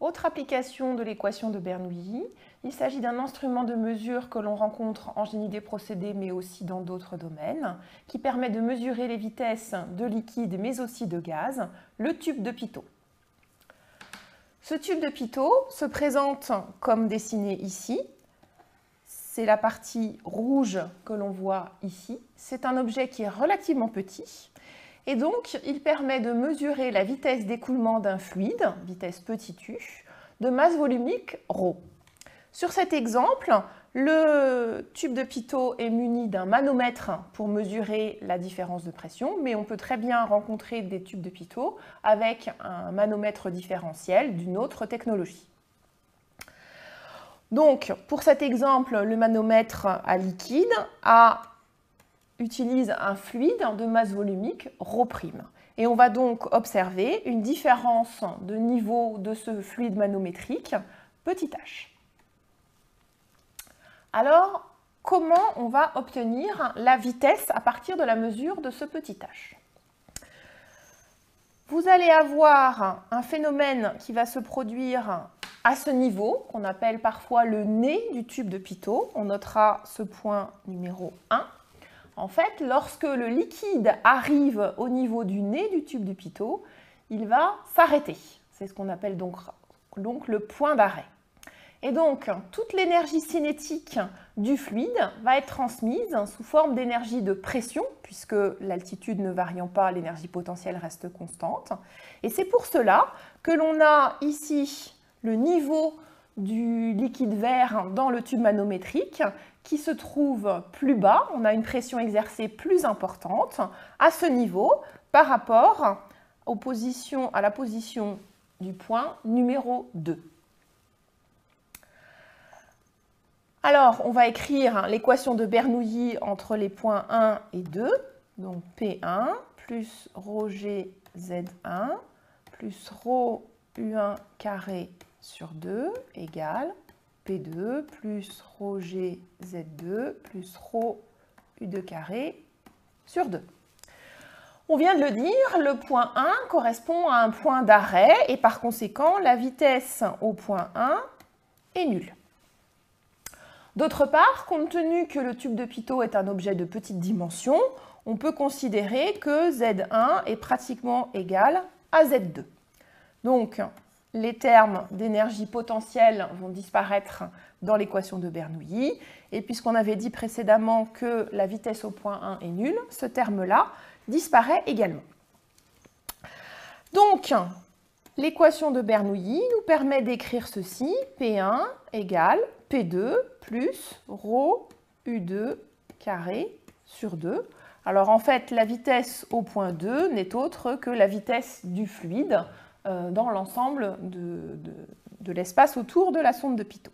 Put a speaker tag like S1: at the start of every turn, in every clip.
S1: Autre application de l'équation de Bernoulli, il s'agit d'un instrument de mesure que l'on rencontre en génie des procédés mais aussi dans d'autres domaines, qui permet de mesurer les vitesses de liquide mais aussi de gaz, le tube de Pitot. Ce tube de Pitot se présente comme dessiné ici. C'est la partie rouge que l'on voit ici. C'est un objet qui est relativement petit. Et donc, il permet de mesurer la vitesse d'écoulement d'un fluide, vitesse petit u, de masse volumique ρ. Sur cet exemple, le tube de Pitot est muni d'un manomètre pour mesurer la différence de pression, mais on peut très bien rencontrer des tubes de Pitot avec un manomètre différentiel d'une autre technologie. Donc, pour cet exemple, le manomètre à liquide utilise un fluide de masse volumique ρ'. Et on va donc observer une différence de niveau de ce fluide manométrique, petit h. Alors, comment on va obtenir la vitesse à partir de la mesure de ce petit h? Vous allez avoir un phénomène qui va se produire à ce niveau, qu'on appelle parfois le nez du tube de Pitot. On notera ce point numéro 1. En fait, lorsque le liquide arrive au niveau du nez du tube de Pitot, il va s'arrêter. C'est ce qu'on appelle donc le point d'arrêt. Et donc, toute l'énergie cinétique du fluide va être transmise sous forme d'énergie de pression, puisque l'altitude ne variant pas, l'énergie potentielle reste constante. Et c'est pour cela que l'on a ici le niveau du liquide vert dans le tube manométrique qui se trouve plus bas. On a une pression exercée plus importante à ce niveau par rapport à la position du point numéro 2. Alors, on va écrire l'équation de Bernoulli entre les points 1 et 2. Donc, P1 plus ρg Z1 plus ρ U1 carré sur 2 égale P2 plus ρg Z2 plus ρ U2 carré sur 2. On vient de le dire, le point 1 correspond à un point d'arrêt et par conséquent, la vitesse au point 1 est nulle. D'autre part, compte tenu que le tube de Pitot est un objet de petite dimension, on peut considérer que Z1 est pratiquement égal à Z2. Donc, les termes d'énergie potentielle vont disparaître dans l'équation de Bernoulli. Et puisqu'on avait dit précédemment que la vitesse au point 1 est nulle, ce terme-là disparaît également. Donc, l'équation de Bernoulli nous permet d'écrire ceci, P1 égale P2 plus ρ U2 carré sur 2. Alors en fait, la vitesse au point 2 n'est autre que la vitesse du fluide dans l'ensemble de l'espace autour de la sonde de Pitot.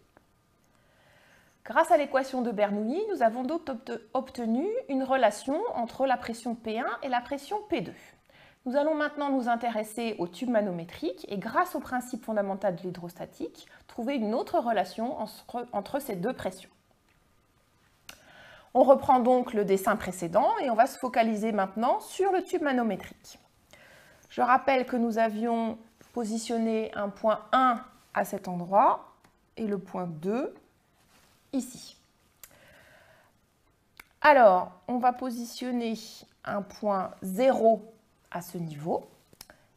S1: Grâce à l'équation de Bernoulli, nous avons donc obtenu une relation entre la pression P1 et la pression P2. Nous allons maintenant nous intéresser au tube manométrique et grâce au principe fondamental de l'hydrostatique, trouver une autre relation entre ces deux pressions. On reprend donc le dessin précédent et on va se focaliser maintenant sur le tube manométrique. Je rappelle que nous avions positionné un point 1 à cet endroit et le point 2 ici. Alors, on va positionner un point 0 à ce niveau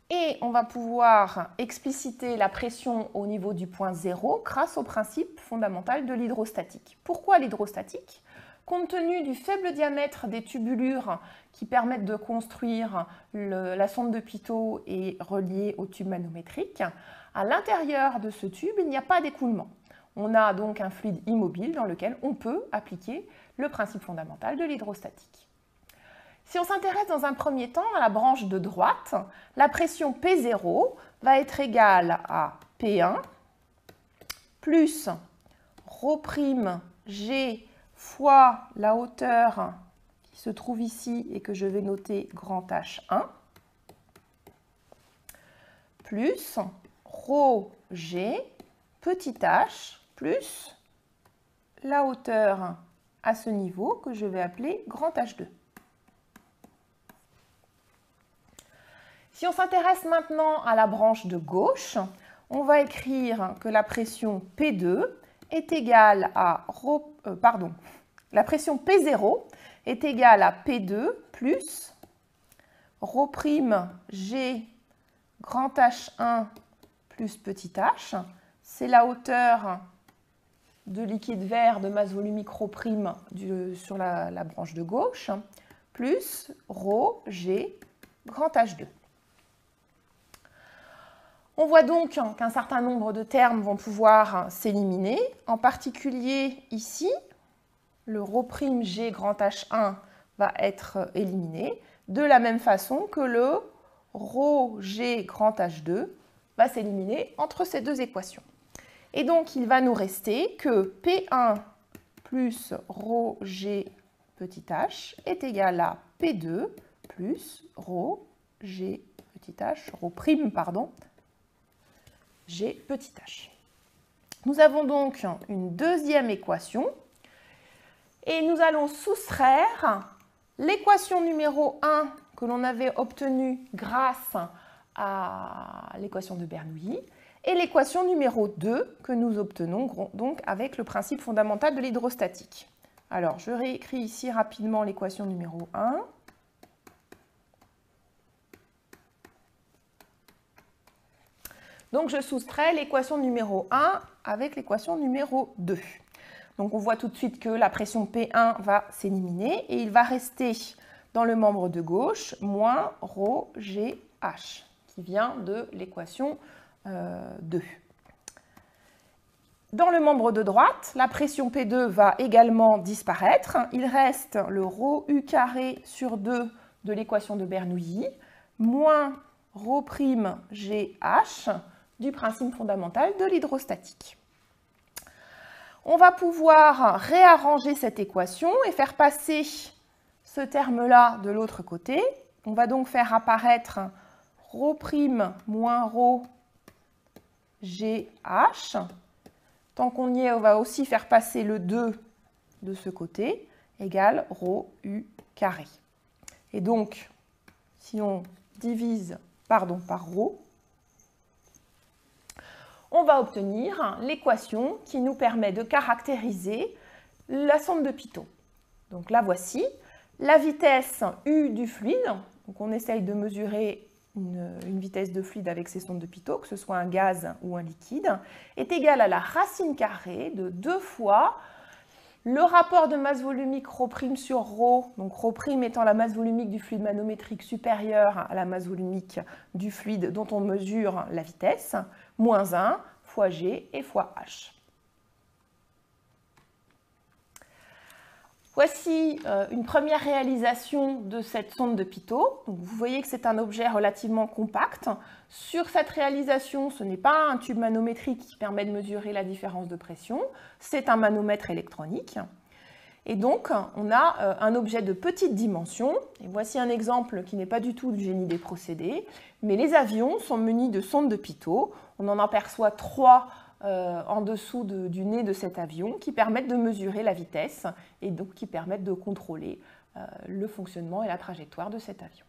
S1: et on va pouvoir expliciter la pression au niveau du point 0 grâce au principe fondamental de l'hydrostatique. Pourquoi l'hydrostatique ? Compte tenu du faible diamètre des tubulures qui permettent de construire la sonde de Pitot et reliée au tube manométrique, à l'intérieur de ce tube, il n'y a pas d'écoulement. On a donc un fluide immobile dans lequel on peut appliquer le principe fondamental de l'hydrostatique. Si on s'intéresse dans un premier temps à la branche de droite, la pression P0 va être égale à P1 plus ρ'G fois la hauteur qui se trouve ici et que je vais noter grand H1 plus ρg petit h plus la hauteur à ce niveau que je vais appeler grand H2. Si on s'intéresse maintenant à la branche de gauche, on va écrire que la pression P2 est égale à la pression P0 est égale à P2 plus ρ'G grand H1 plus petit h. C'est la hauteur de liquide vert de masse volumique ρ' sur la branche de gauche, plus ρG grand H2. On voit donc qu'un certain nombre de termes vont pouvoir s'éliminer, en particulier ici, le ρ'G grand H1 va être éliminé, de la même façon que le ρG grand H2 va s'éliminer entre ces deux équations. Et donc, il va nous rester que P1 plus ρG petit h est égal à P2 plus ρG petit h, ρ', pardon, G petit h. Nous avons donc une deuxième équation et nous allons soustraire l'équation numéro 1 que l'on avait obtenue grâce à l'équation de Bernoulli et l'équation numéro 2 que nous obtenons donc avec le principe fondamental de l'hydrostatique. Alors, je réécris ici rapidement l'équation numéro 1. Donc, je soustrais l'équation numéro 1 avec l'équation numéro 2. Donc, on voit tout de suite que la pression P1 va s'éliminer et il va rester dans le membre de gauche moins ρGH qui vient de l'équation 2. Dans le membre de droite, la pression P2 va également disparaître. Il reste le ρU carré sur 2 de l'équation de Bernoulli moins ρ'GH du principe fondamental de l'hydrostatique. On va pouvoir réarranger cette équation et faire passer ce terme-là de l'autre côté. On va donc faire apparaître ρ' moins ρGH. Tant qu'on y est, on va aussi faire passer le 2 de ce côté, égale ρU carré. Et donc, si on divise par ρ, on va obtenir l'équation qui nous permet de caractériser la sonde de Pitot. Donc la voici. La vitesse U du fluide, donc on essaye de mesurer une vitesse de fluide avec ces sondes de Pitot, que ce soit un gaz ou un liquide, est égale à la racine carrée de 2 fois le rapport de masse volumique ρ' sur ρ, donc ρ' étant la masse volumique du fluide manométrique supérieure à la masse volumique du fluide dont on mesure la vitesse, moins 1 fois G et fois H. Voici une première réalisation de cette sonde de Pitot. Donc, vous voyez que c'est un objet relativement compact. Sur cette réalisation, ce n'est pas un tube manométrique qui permet de mesurer la différence de pression, c'est un manomètre électronique. Et donc, on a un objet de petite dimension. Et voici un exemple qui n'est pas du tout du génie des procédés, mais les avions sont munis de sondes de Pitot. On en aperçoit 3 en dessous du nez de cet avion qui permettent de mesurer la vitesse et donc qui permettent de contrôler le fonctionnement et la trajectoire de cet avion.